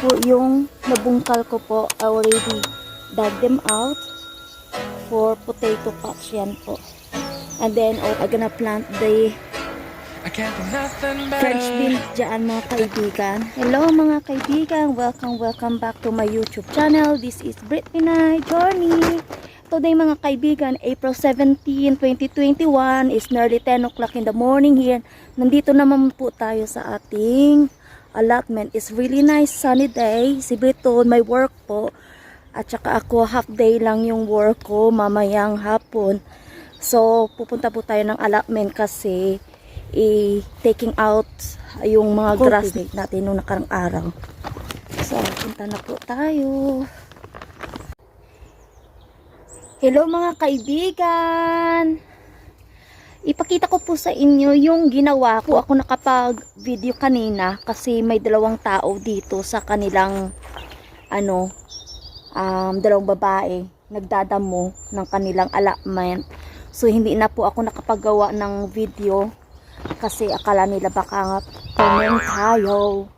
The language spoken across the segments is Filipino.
po yung nabungkal ko po. I already dug them out for potato patch yan po. And then, I'm gonna plant the French beans dyan mga kaibigan. Hello mga kaibigan, welcome back to my YouTube channel. This is Brit Pinay Journey. Today mga kaibigan, April 17, 2021 is nearly 10 o'clock in the morning here. Nandito naman po tayo sa ating allotment. It's really nice sunny day. Si Brito, may work po. At saka ako, half day lang yung work ko mamayang hapon. So, pupunta po tayo ng allotment kasi taking out yung mga grass natin nung nakarang araw. So, punta na po tayo. Hello mga kaibigan! Ipakita ko po sa inyo yung ginawa ko. Ako nakapag-video kanina kasi may dalawang tao dito sa kanilang dalawang babae nagdadamo ng kanilang allotment. So hindi na po ako nakapagawa ng video kasi akala nila baka tumeng tayo.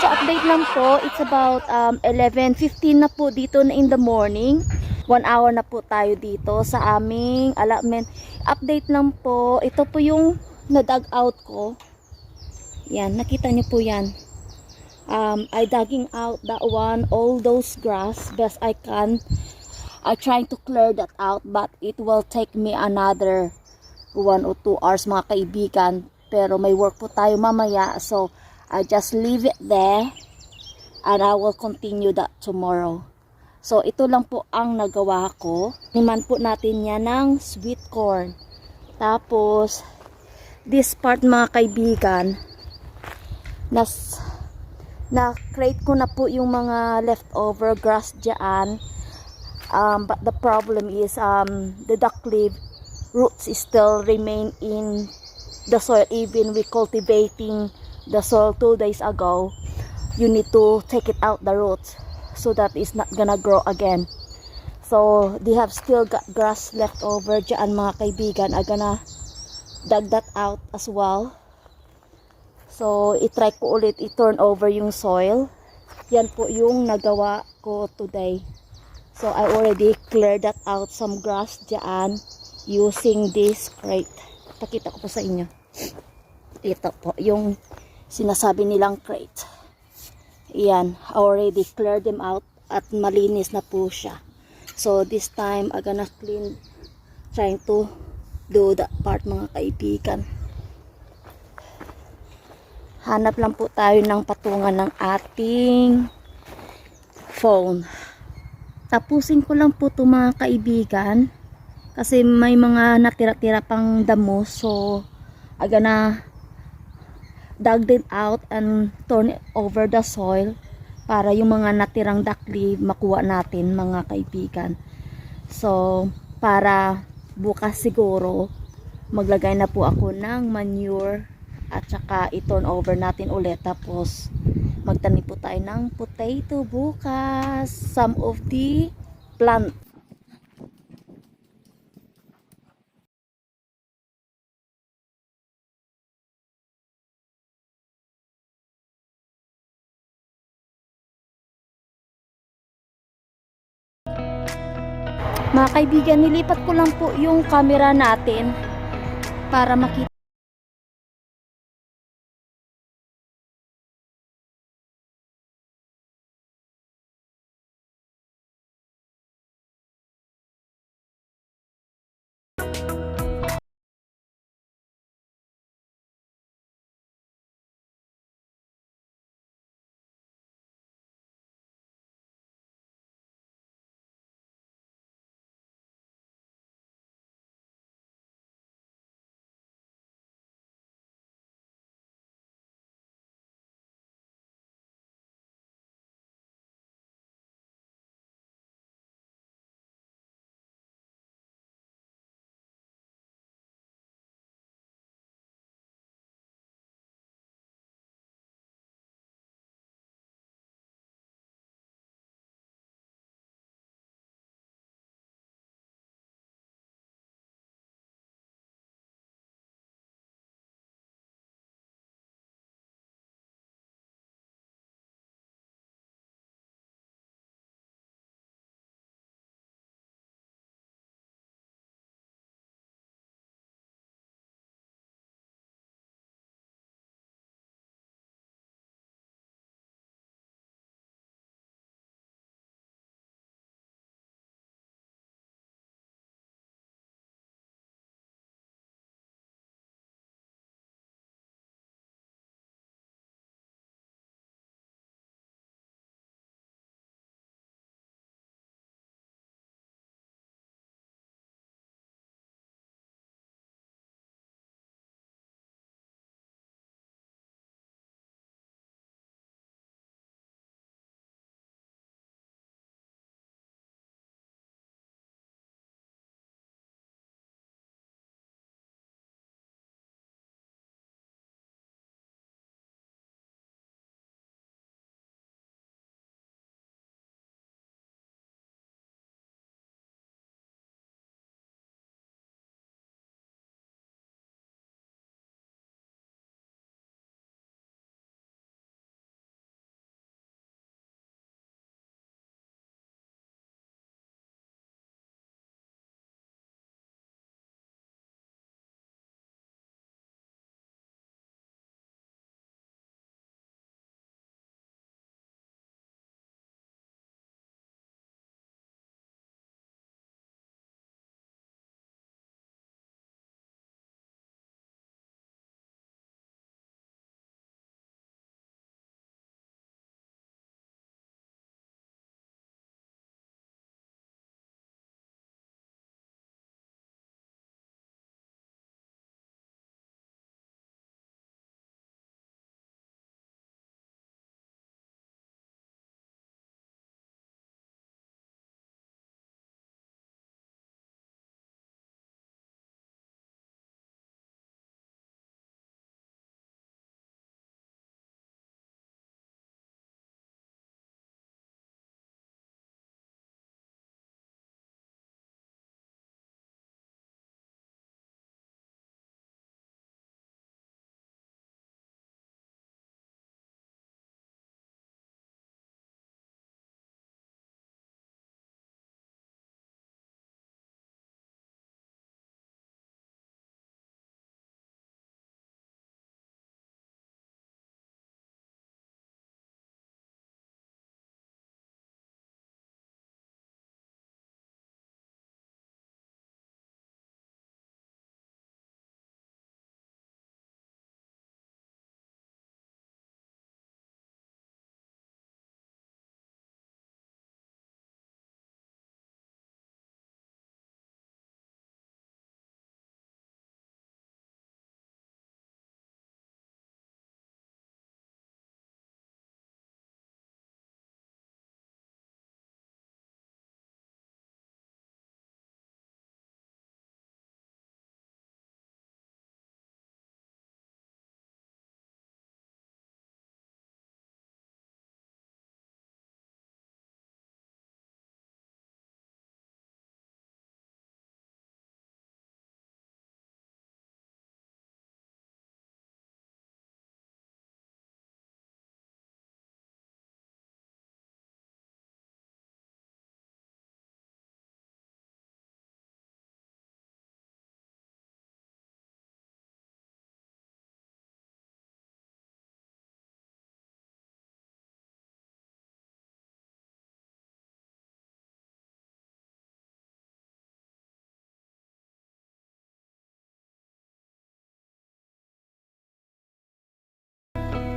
So update lang po, it's about 11:15 na po dito na in the morning. 1 hour na po tayo dito sa aming allotment. Update lang po, ito po yung na-dug out ko. Yan, nakita niyo po yan. I digging out that one, all those grass best I can. I trying to clear that out but it will take me another 1 or 2 hours mga kaibigan. Pero may work po tayo mamaya, so I just leave it there and I will continue that tomorrow. So, ito lang po ang nagawa ko. Niman po natin yan ng sweet corn. Tapos, this part mga kaibigan, na-crate ko na po yung mga leftover grass dyan. But the problem is, the duck leaf roots still remain in the soil. Even we cultivating the soil 2 days ago, you need to take it out the roots. So that is not gonna grow again. So they have still got grass left over dyan mga kaibigan. I'm gonna dug that out as well. So itry ko ulit i-turn over yung soil. Yan po yung nagawa ko today. So I already cleared that out some grass dyan using this crate. Pakita ko po sa inyo. Ito po yung sinasabi nilang crate. Yan, already cleared them out at malinis na po siya. So this time I'm gonna clean, trying to do that part mga kaibigan. Hanap lang po tayo ng patungan ng ating phone. Tapusin ko lang po ito mga kaibigan kasi may mga natira-tira pang damo. So I'm gonna dug it out and turn it over the soil para yung mga natirang duck leaf makuha natin mga kaibigan. So para bukas siguro maglagay na po ako ng manure at saka i-turn over natin ulit, tapos magtanim po tayo ng potato bukas, some of the plant. Mga kaibigan, nilipat ko lang po yung camera natin para makita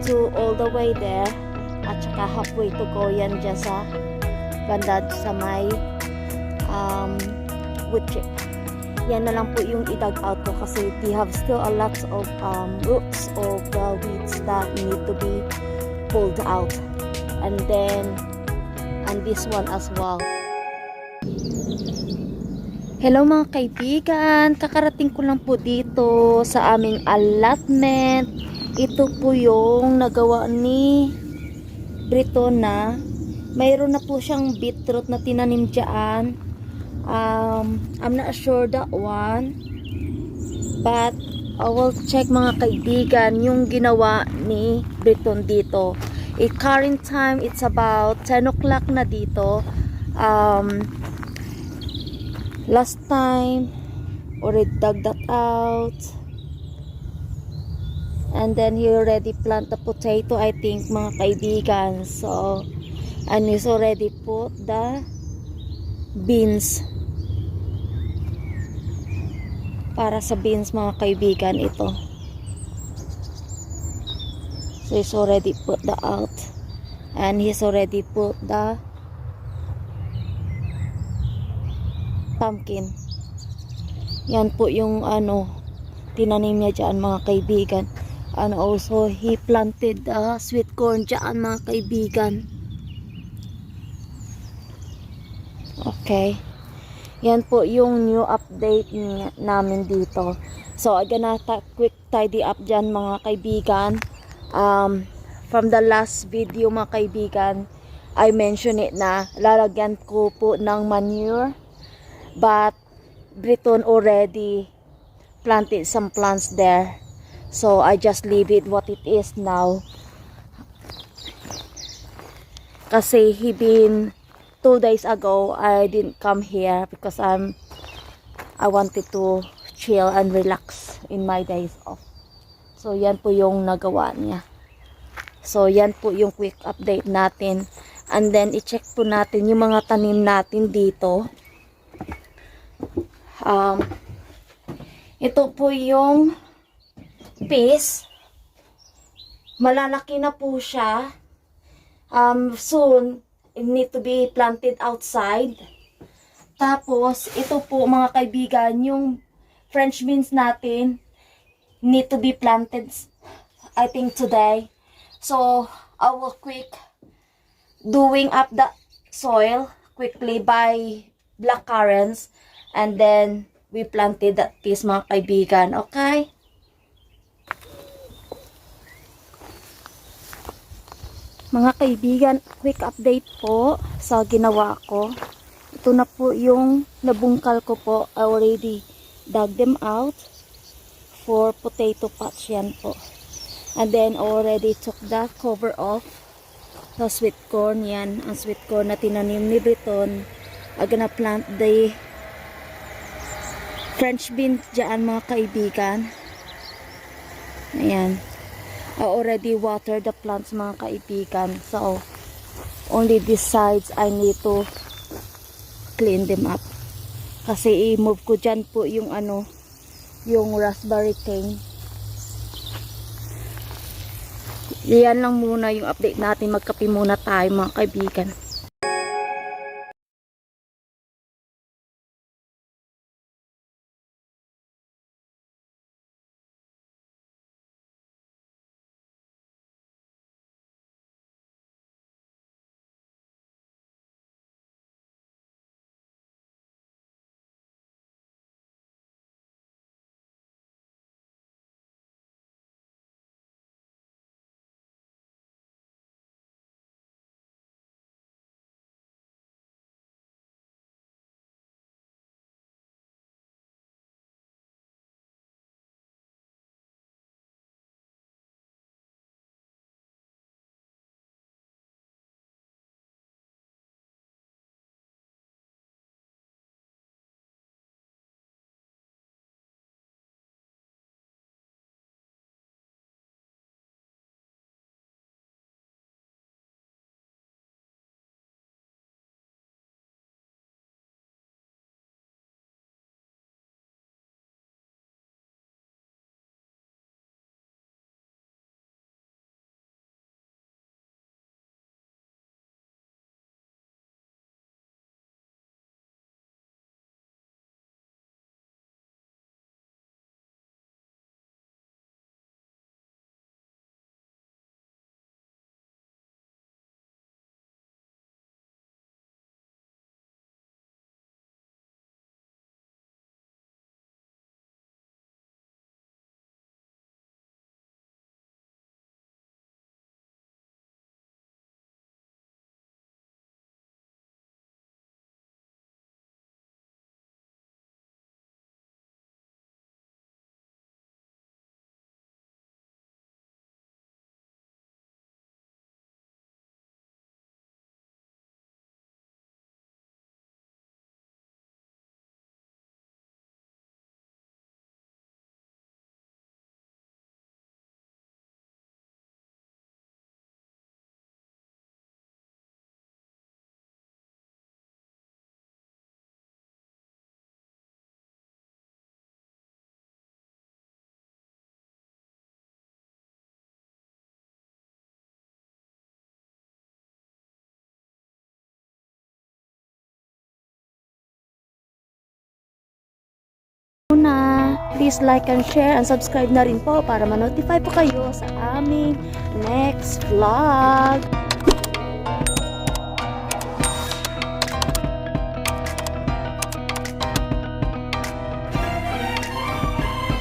to all the way there. At saka halfway to go yan dyan sa banda sa may wood chip. Yan na lang po yung i-dug out ko kasi they have still a lot of roots of weeds that need to be pulled out. And this one as well. Hello mga kaibigan, kakarating ko lang po dito sa aming allotment. Ito po yung nagawa ni Britona. Mayroon na po siyang beetroot na tinanim dyan. I'm not sure that one, but I will check mga kaibigan yung ginawa ni Briton dito. Current time, it's about 10 o'clock na dito. Last time already dug that out, and then he already plant the potato, I think mga kaibigan. So, and he's already put the beans. Para sa beans mga kaibigan ito. So he's already put the out, and he's already put the pumpkin. Yan po yung tinanim niya dyan mga kaibigan. And also he planted sweet corn dyan mga kaibigan. Okay. Yan po yung new update namin dito. So I'm gonna quick tidy up dyan mga kaibigan. From the last video mga kaibigan, I mentioned it na lalagyan ko po ng manure. But Briton already planted some plants there, so I just leave it what it is now. Kasi he been 2 days ago, I didn't come here because I wanted to chill and relax in my days off. So yan po yung nagawa niya. So yan po yung quick update natin, and then i-check po natin yung mga tanim natin dito. Ito po yung peas. Malalaki na po siya. Soon, it need to be planted outside. Tapos, ito po mga kaibigan, yung French beans natin need to be planted, I think today. So, I will quick doing up the soil quickly by black currants. And then, we planted that piece mga kaibigan. Okay? Mga kaibigan, quick update po sa ginawa ko. Ito na po yung nabungkal ko po. I already dug them out for potato patch yan po. And then, already took the cover off the sweet corn yan. Ang sweet corn na tinanim ni Briton. I'm gonna plant the French beans dyan mga kaibigan. Ayan. I already watered the plants mga kaibigan. So, only these sides I need to clean them up. Kasi i-move ko dyan po yung yung raspberry cane. Yan lang muna yung update natin. Magkape muna tayo mga kaibigan. please like and share and subscribe na rin po para ma-notify po kayo sa aming next vlog.